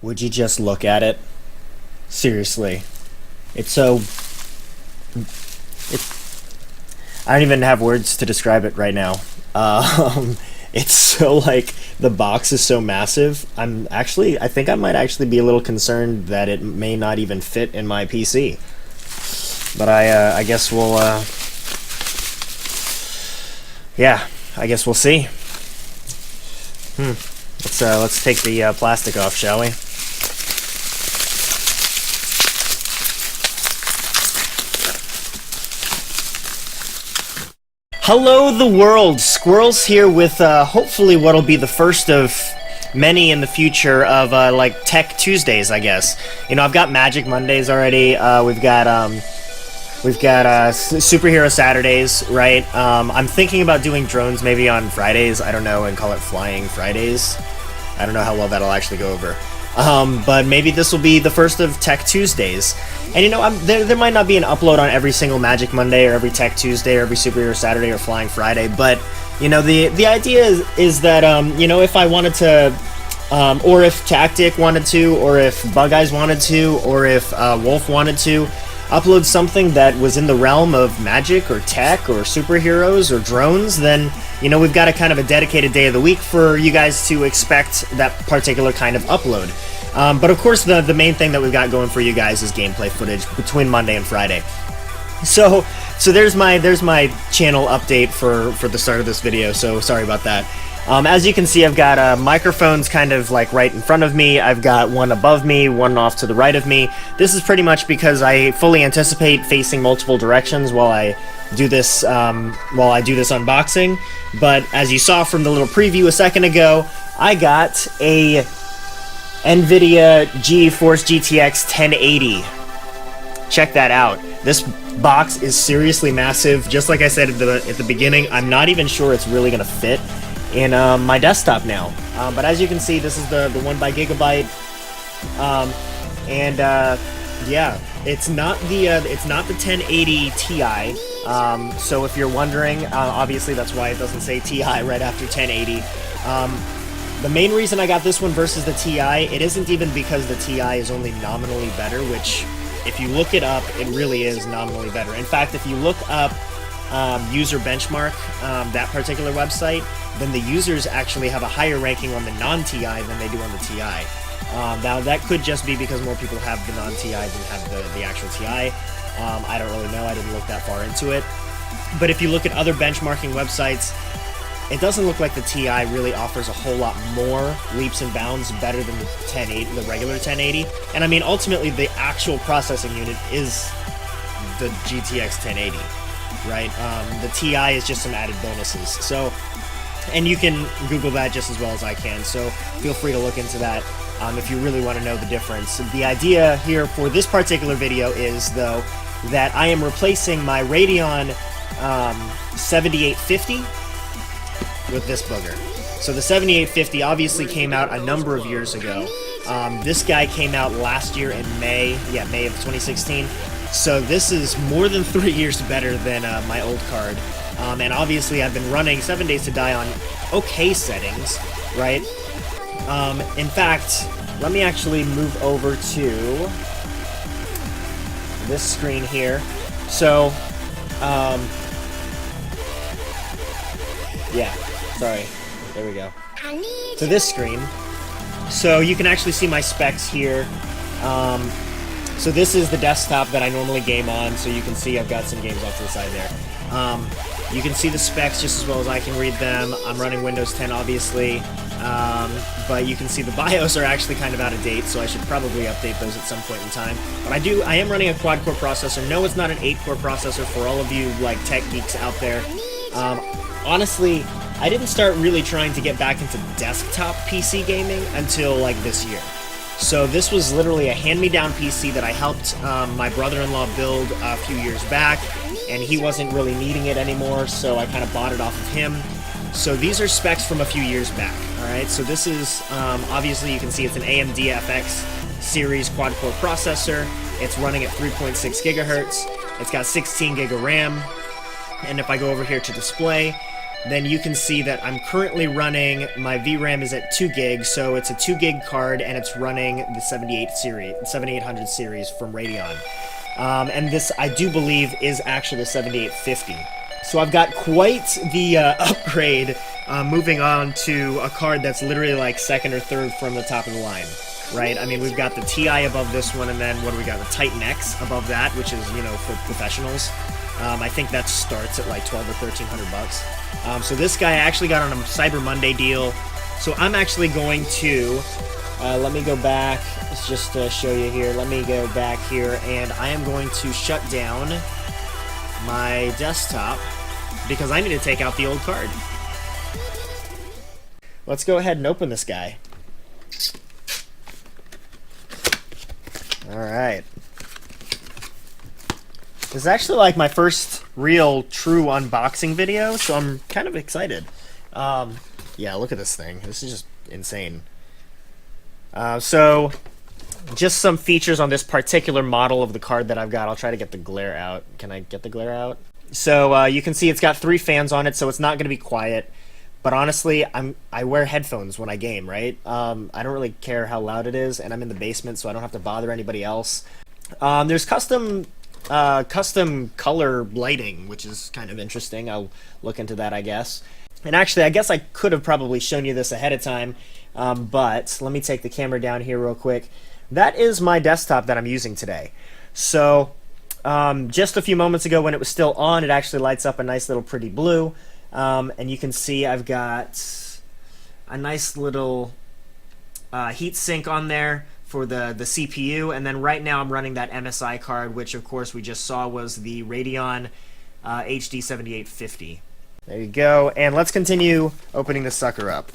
Would you just look at it? Seriously. It's so... I don't even have words to describe it right now. It's so, like, the box is so massive. I think I might actually be a little concerned that it may not even fit in my PC. But I guess we'll, yeah, I guess we'll see. Let's take the plastic off, shall we? Hello the world, Skwirls here with hopefully what'll be the first of many in the future of like Tech Tuesdays, I guess. You know, I've got Magic Mondays already. We've got Superhero Saturdays, right? I'm thinking about doing drones maybe on Fridays. I don't know, and call it Flying Fridays. I don't know how well that'll actually go over. But maybe this will be the first of Tech Tuesdays. And you know, there might not be an upload on every single Magic Monday or every Tech Tuesday or every Superhero Saturday or Flying Friday, but you know, the idea is that you know, if I wanted to, or if Tactic wanted to, or if Bug Eyes wanted to, or if Wolf wanted to, upload something that was in the realm of Magic or Tech or superheroes or drones, then you know, we've got a kind of a dedicated day of the week for you guys to expect that particular kind of upload. But of course, the main thing that we've got going for you guys is gameplay footage between Monday and Friday. So there's my channel update for the start of this video. So sorry about that. As you can see, I've got microphones kind of like right in front of me. I've got one above me, one off to the right of me. This is pretty much because I fully anticipate facing multiple directions while I do this unboxing. But as you saw from the little preview a second ago, I got a Nvidia GeForce GTX 1080. Check that out. This box is seriously massive. Just like I said at the beginning, I'm not even sure it's really gonna fit in my desktop now. But as you can see, this is the one by Gigabyte, yeah, it's not the 1080 Ti. So if you're wondering, obviously that's why it doesn't say Ti right after 1080. The main reason I got this one versus the Ti, it isn't even because the Ti is only nominally better, which, if you look it up, it really is nominally better. In fact, if you look up user benchmark, that particular website, then the users actually have a higher ranking on the non-Ti than they do on the Ti. Now, that could just be because more people have the non-Ti than have the actual Ti. I don't really know. I didn't look that far into it. But if you look at other benchmarking websites, it doesn't look like the Ti really offers a whole lot more leaps and bounds better than the 1080, the regular 1080. And I mean, ultimately, the actual processing unit is the GTX 1080, right? The Ti is just some added bonuses. So, and you can Google that just as well as I can. So feel free to look into that if you really want to know the difference. The idea here for this particular video is, though, that I am replacing my Radeon 7850 with this booger. So the 7850 obviously came out a number of years ago. This guy came out last year in May of 2016. So this is more than 3 years better than my old card. And obviously I've been running 7 Days to Die on okay settings, right? In fact, let me actually move over to this screen here. So, yeah. Sorry, there we go. So this screen, so you can actually see my specs here. So this is the desktop that I normally game on, so you can see I've got some games off to the side there. You can see the specs just as well as I can read them. I'm running Windows 10, obviously, but you can see the BIOS are actually kind of out of date, so I should probably update those at some point in time. But I am running a quad-core processor. No, it's not an 8-core processor for all of you, like, tech geeks out there. Honestly, I didn't start really trying to get back into desktop PC gaming until, like, this year. So this was literally a hand-me-down PC that I helped my brother-in-law build a few years back, and he wasn't really needing it anymore, so I kind of bought it off of him. So these are specs from a few years back, alright? So this is, obviously you can see it's an AMD FX series quad-core processor. It's running at 3.6 gigahertz. It's got 16 gig of RAM. And if I go over here to display, then you can see that I'm currently running, my VRAM is at 2 gigs, so it's a 2 gig card, and it's running the 7800 series from Radeon. And this, I do believe, is actually the 7850. So I've got quite the upgrade, moving on to a card that's literally like second or third from the top of the line, right? I mean, we've got the TI above this one, and then what do we got? The Titan X above that, which is, you know, for professionals. I think that starts at like 12 or 1300 bucks. So this guy I actually got on a Cyber Monday deal. So I'm actually going to, let me go back, just to show you here, let me go back here, and I am going to shut down my desktop because I need to take out the old card. Let's go ahead and open this guy. Alright. This is actually like my first real true unboxing video, so I'm kind of excited. Yeah, look at this thing. This is just insane. So, just some features on this particular model of the card that I've got. I'll try to get the glare out. Can I get the glare out? So, you can see it's got 3 fans on it, so it's not going to be quiet. But honestly, I wear headphones when I game, right? I don't really care how loud it is, and I'm in the basement, so I don't have to bother anybody else. There's custom color lighting, which is kind of interesting. I'll look into that, I guess. And actually, I guess I could have probably shown you this ahead of time, but let me take the camera down here real quick. That is my desktop that I'm using today. So, just a few moments ago when it was still on, it actually lights up a nice little pretty blue. And you can see I've got a nice little heat sink on there for the CPU, and then right now I'm running that MSI card, which of course we just saw was the Radeon HD 7850. There you go, and let's continue opening this sucker up.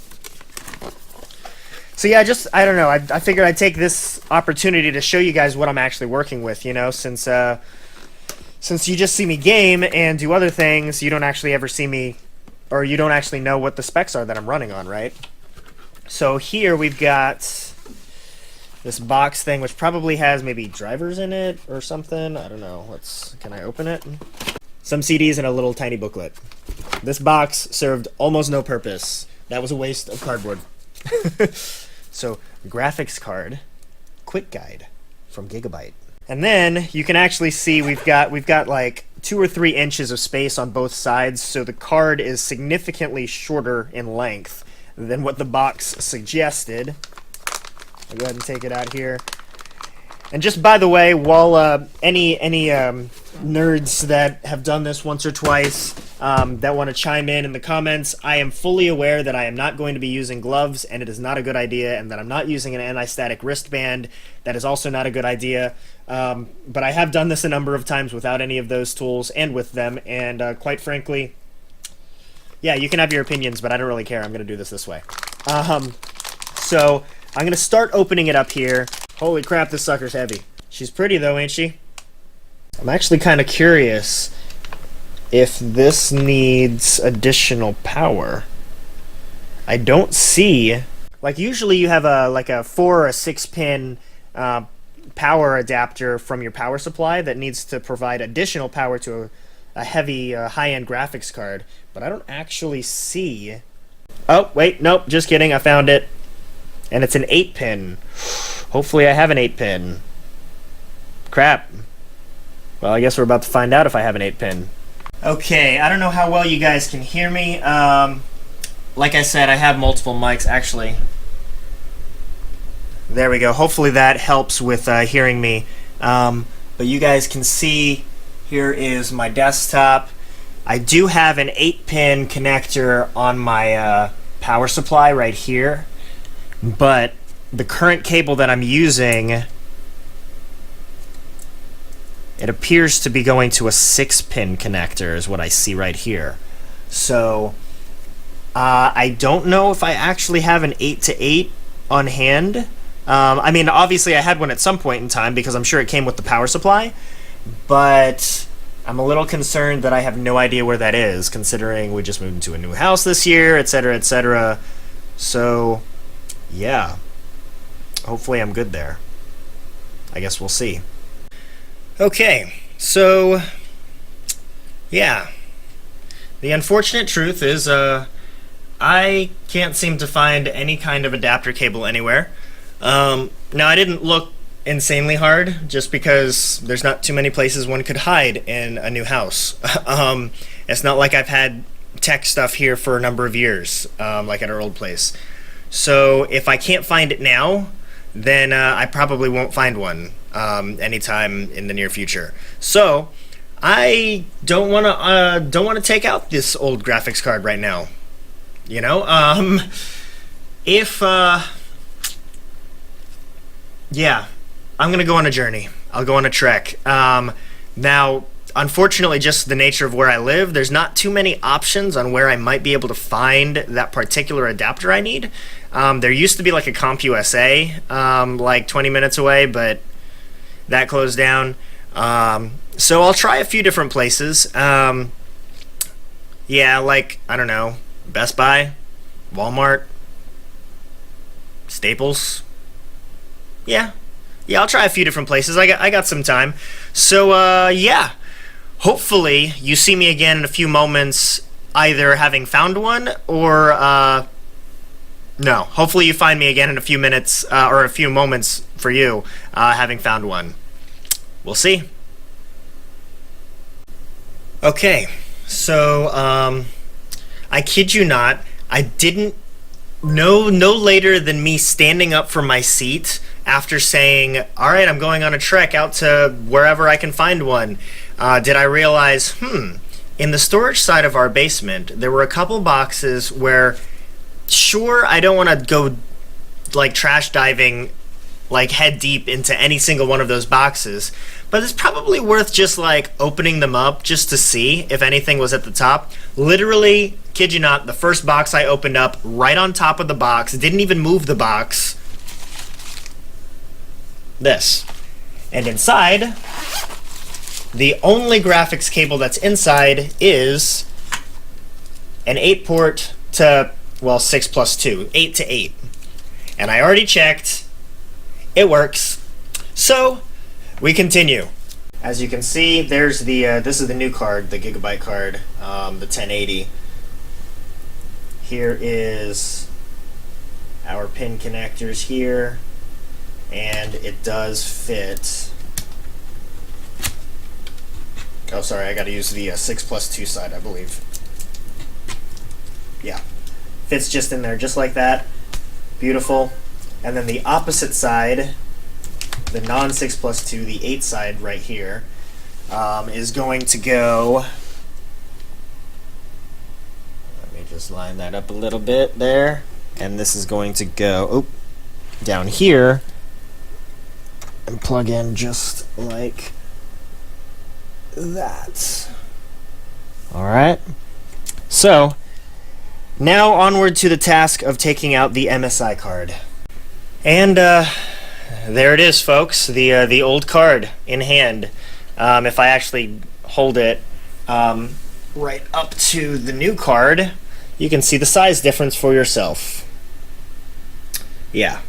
So yeah, I don't know, I figured I'd take this opportunity to show you guys what I'm actually working with, you know, since you just see me game and do other things, you don't actually ever see me, or you don't actually know what the specs are that I'm running on, right? So here we've got this box thing, which probably has maybe drivers in it or something. I don't know. Can I open it? Some CDs and a little tiny booklet. This box served almost no purpose. That was a waste of cardboard. So, graphics card, quick guide from Gigabyte. And then you can actually see we've got like 2 or 3 inches of space on both sides, so the card is significantly shorter in length than what the box suggested. I'll go ahead and take it out here. And just by the way, while any nerds that have done this once or twice that want to chime in the comments, I am fully aware that I am not going to be using gloves, and it is not a good idea, and that I'm not using an anti-static wristband. That is also not a good idea. But I have done this a number of times without any of those tools and with them, and quite frankly, yeah, you can have your opinions, but I don't really care. I'm going to do this way. So I'm going to start opening it up here. Holy crap, this sucker's heavy. She's pretty though, ain't she? I'm actually kind of curious if this needs additional power. I don't see... Like, usually you have a 4 or a 6 pin power adapter from your power supply that needs to provide additional power to a heavy high-end graphics card, but I don't actually see... Oh, wait, nope, just kidding, I found it. And it's an 8 pin. Hopefully I have an 8 pin. Crap. Well, I guess we're about to find out if I have an 8 pin. Okay, I don't know how well you guys can hear me. Like I said, I have multiple mics, actually. There we go. Hopefully that helps with hearing me. But you guys can see, here is my desktop. I do have an 8-pin connector on my power supply right here. But the current cable that I'm using, it appears to be going to a 6-pin connector is what I see right here. So I don't know if I actually have an 8-to-8 on hand. I mean, obviously I had one at some point in time because I'm sure it came with the power supply, but I'm a little concerned that I have no idea where that is, considering we just moved into a new house this year, etc., etc. So, yeah. Hopefully I'm good there. I guess we'll see. Okay, so, yeah. The unfortunate truth is, I can't seem to find any kind of adapter cable anywhere. Now, I didn't look insanely hard, just because there's not too many places one could hide in a new house. It's not like I've had tech stuff here for a number of years, like at our old place. So if I can't find it now, then I probably won't find one anytime in the near future. So I don't want to take out this old graphics card right now. You know, if yeah, I'm gonna go on a journey. I'll go on a trek. Now, unfortunately, just the nature of where I live, there's not too many options on where I might be able to find that particular adapter I need. There used to be like a CompUSA, like 20 minutes away, but that closed down. So I'll try a few different places. Yeah, like, I don't know, Best Buy, Walmart, Staples. Yeah, I'll try a few different places. I got some time. So, yeah. Hopefully, you see me again in a few moments, either having found one, or, no. Hopefully you find me again in a few minutes, or a few moments for you, having found one. We'll see. Okay, so, I kid you not, I didn't no later than me standing up from my seat after saying, all right, I'm going on a trek out to wherever I can find one, did I realize, in the storage side of our basement, there were a couple boxes where, sure, I don't want to go, like, trash diving, like, head deep into any single one of those boxes, but it's probably worth just, like, opening them up just to see if anything was at the top. Literally, kid you not, the first box I opened up, right on top of the box, didn't even move the box, this. And inside, the only graphics cable that's inside is an 8-port to, well, 6 plus 2, 8 to 8. And I already checked, it works. So, we continue. As you can see, there's the, this is the new card, the Gigabyte card, the 1080. Here is our pin connectors here, and it does fit. Oh, sorry, I gotta use the 6 plus 2 side, I believe. Yeah, fits just in there, just like that. Beautiful. And then the opposite side, the non 6 plus 2, the 8 side right here, is going to go. Let me just line that up a little bit there. And this is going to go down here and plug in just like that. Alright. So, now onward to the task of taking out the MSI card. And there it is, folks, the old card in hand. If I actually hold it right up to the new card, you can see the size difference for yourself. Yeah,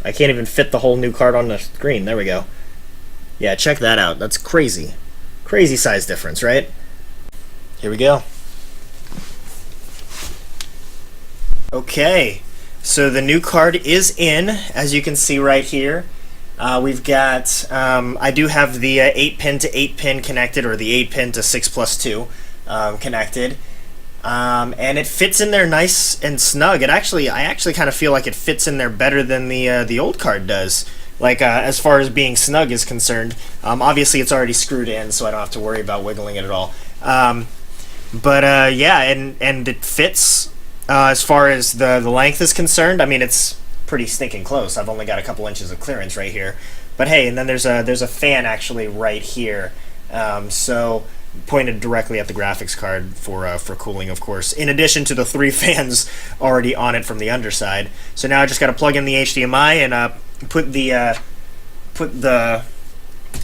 I can't even fit the whole new card on the screen. There we go. Yeah, check that out. That's crazy. Crazy size difference, right? Here we go. Okay, so the new card is in, as you can see right here. We've got, I do have the 8-pin to 8-pin connected, or the 8-pin to 6 plus 2 connected. And it fits in there nice and snug. I actually kind of feel like it fits in there better than the old card does. Like, as far as being snug is concerned. Obviously it's already screwed in, so I don't have to worry about wiggling it at all. Yeah, and it fits, as far as the length is concerned. I mean, it's pretty stinking close. I've only got a couple inches of clearance right here. But hey, and then there's a fan actually right here. So pointed directly at the graphics card for cooling, of course, in addition to the 3 fans already on it from the underside. So now I just got to plug in the HDMI and put the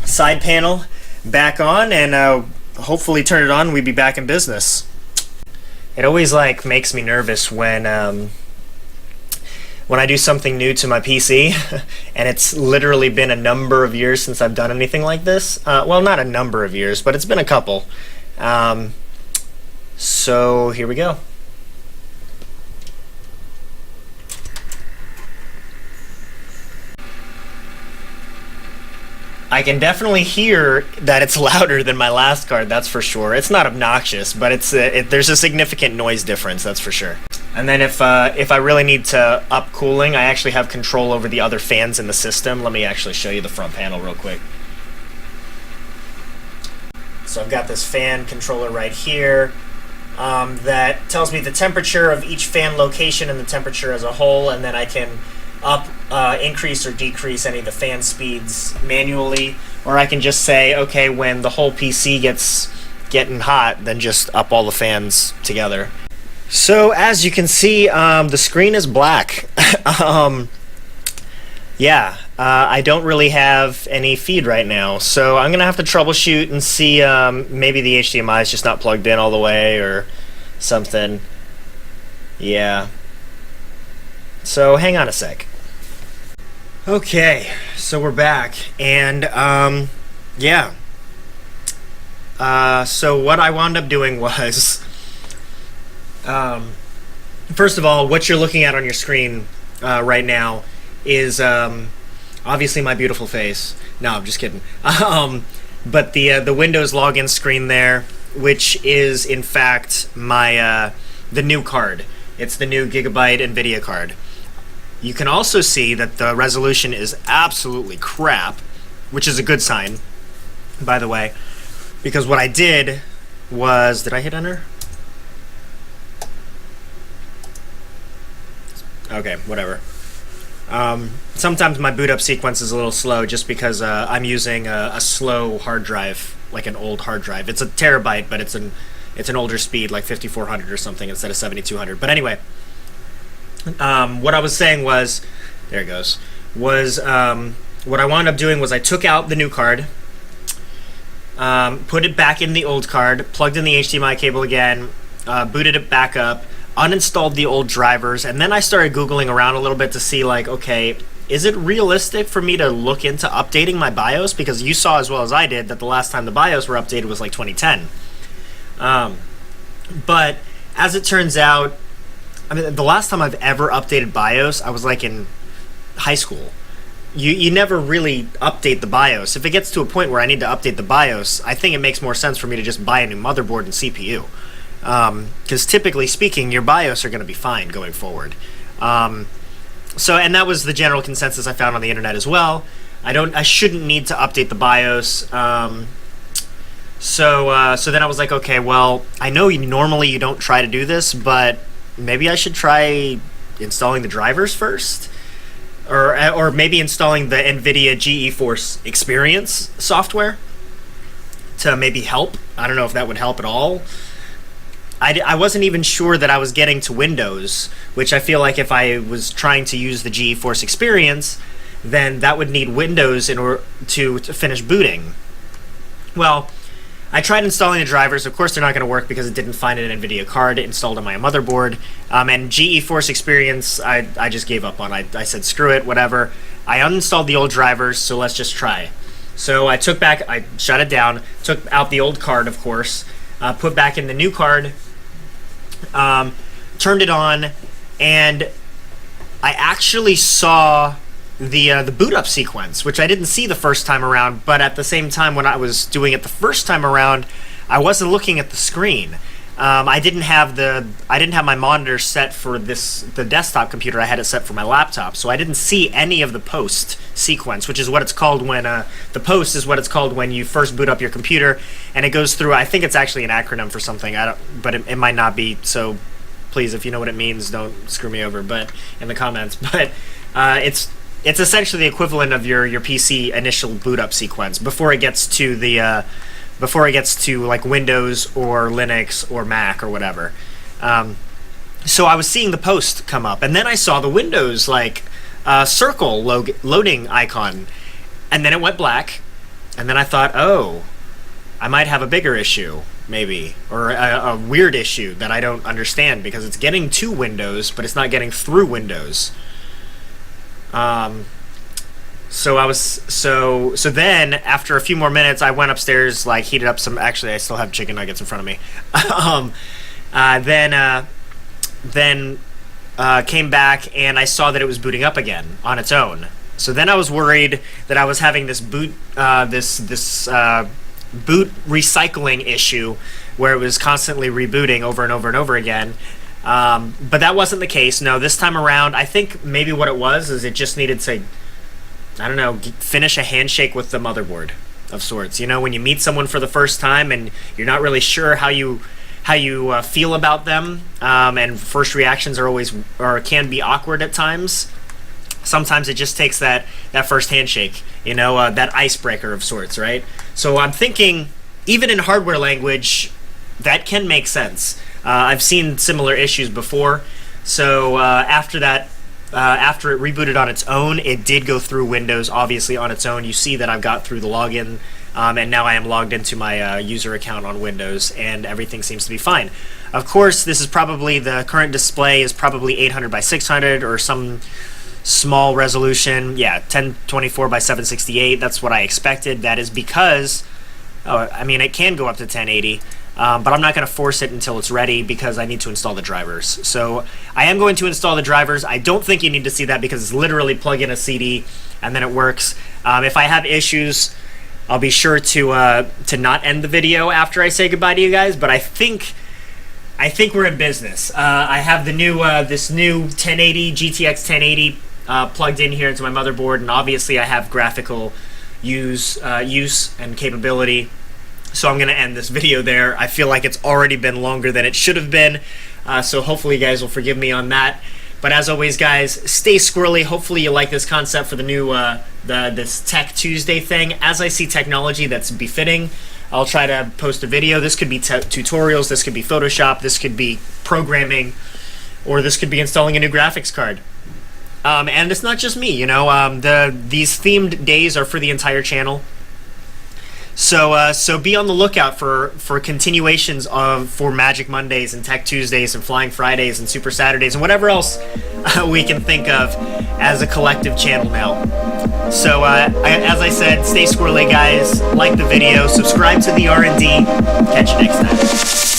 side panel back on, and hopefully turn it on. We'd be back in business. It always makes me nervous when I do something new to my PC, and it's literally been a number of years since I've done anything like this. Well, not a number of years, but it's been a couple. So here we go. I can definitely hear that it's louder than my last card, that's for sure. It's not obnoxious, but there's a significant noise difference, that's for sure. And then if I really need to up cooling, I actually have control over the other fans in the system. Let me actually show you the front panel real quick. So I've got this fan controller right here that tells me the temperature of each fan location and the temperature as a whole, and then I can increase or decrease any of the fan speeds manually, or I can just say, okay, when the whole PC gets getting hot, then just up all the fans together. So as you can see, the screen is black. I don't really have any feed right now, so I'm gonna have to troubleshoot and see. Maybe the HDMI is just not plugged in all the way or something. Yeah. So hang on a sec. Okay, so we're back, and so what I wound up doing was, first of all, what you're looking at on your screen right now is obviously my beautiful face. No, I'm just kidding. But the Windows login screen there, which is in fact my the new card. It's the new Gigabyte Nvidia card. You can also see that the resolution is absolutely crap, which is a good sign, by the way, because what I did was, did I hit enter? Okay, whatever. Sometimes my boot up sequence is a little slow just because I'm using a slow hard drive, like an old hard drive. It's a terabyte, but it's an older speed, like 5400 or something instead of 7200. But anyway, what I was saying was, there it goes, was what I wound up doing was I took out the new card, put it back in the old card, plugged in the HDMI cable again, booted it back up, uninstalled the old drivers, and then I started Googling around a little bit to see, like, okay, is it realistic for me to look into updating my BIOS? Because you saw as well as I did that the last time the BIOS were updated was like 2010. But as it turns out, I mean, the last time I've ever updated BIOS, I was like in high school. You never really update the BIOS. If it gets to a point where I need to update the BIOS, I think it makes more sense for me to just buy a new motherboard and CPU. Because typically speaking, your BIOS are going to be fine going forward. And that was the general consensus I found on the internet as well. I shouldn't need to update the BIOS. So then I was like, okay, well, I know normally you don't try to do this, but maybe I should try installing the drivers first, or maybe installing the Nvidia GeForce Experience software to maybe help. I don't know if that would help at all. I wasn't even sure that I was getting to Windows, which I feel like if I was trying to use the GeForce Experience, then that would need Windows in order to finish booting. Well, I tried installing the drivers. Of course, they're not going to work because it didn't find an Nvidia card installed on my motherboard. And GeForce Experience, I just gave up on. I said, screw it, whatever. I uninstalled the old drivers, so let's just try. So I shut it down, took out the old card, of course, put back in the new card, turned it on, and I actually saw the boot up sequence, which I didn't see the first time around, but at the same time when I was doing it the first time around, I wasn't looking at the screen. I didn't have my monitor set for the desktop computer. I had it set for my laptop, so I didn't see any of the post sequence, which is what it's called when the post is what it's called when you first boot up your computer, and it goes through. I think it's actually an acronym for something. But it might not be. So please, if you know what it means, don't screw me over. But in the comments, but it's essentially the equivalent of your PC initial boot up sequence before it gets to like Windows or Linux or Mac or whatever. So I was seeing the post come up, and then I saw the Windows like circle loading icon, and then it went black, and then I thought, oh, I might have a bigger issue maybe, or a weird issue that I don't understand, because it's getting to Windows but it's not getting through Windows. So then after a few more minutes, I went upstairs, like heated up some. Actually, I still have chicken nuggets in front of me. Then came back and I saw that it was booting up again on its own. So then I was worried that I was having this boot boot recycling issue where it was constantly rebooting over and over and over again. But that wasn't the case. No, this time around, I think maybe what it was is it just needed to, I don't know, finish a handshake with the motherboard of sorts. You know, when you meet someone for the first time and you're not really sure how you feel about them, and first reactions are always, or can be, awkward at times. Sometimes it just takes that first handshake, you know, that icebreaker of sorts, right? So I'm thinking, even in hardware language, that can make sense. I've seen similar issues before. So after that, after it rebooted on its own, it did go through Windows, obviously on its own. You see that I've got through the login, and now I am logged into my user account on Windows, and everything seems to be fine. Of course, this is probably, the current display is probably 800 by 600 or some small resolution. Yeah, 1024 by 768. That's what I expected. That is because, I mean, it can go up to 1080. But I'm not going to force it until it's ready because I need to install the drivers. So I am going to install the drivers. I don't think you need to see that because it's literally plug in a CD and then it works. If I have issues, I'll be sure to not end the video after I say goodbye to you guys. But I think we're in business. I have the new this new 1080 GTX 1080 plugged in here into my motherboard, and obviously I have graphical use and capability. So I'm going to end this video there. I feel like it's already been longer than it should have been, so hopefully you guys will forgive me on that. But as always, guys, stay squirrely. Hopefully you like this concept for the new this Tech Tuesday thing. As I see technology that's befitting, I'll try to post a video. This could be tutorials, this could be Photoshop, this could be programming, or this could be installing a new graphics card. And it's not just me, you know. These themed days are for the entire channel. So be on the lookout for continuations for Magic Mondays and Tech Tuesdays and Flying Fridays and Super Saturdays and whatever else we can think of as a collective channel now. So as I said, stay squirrely, guys. Like the video, subscribe to the R&D. Catch you next time.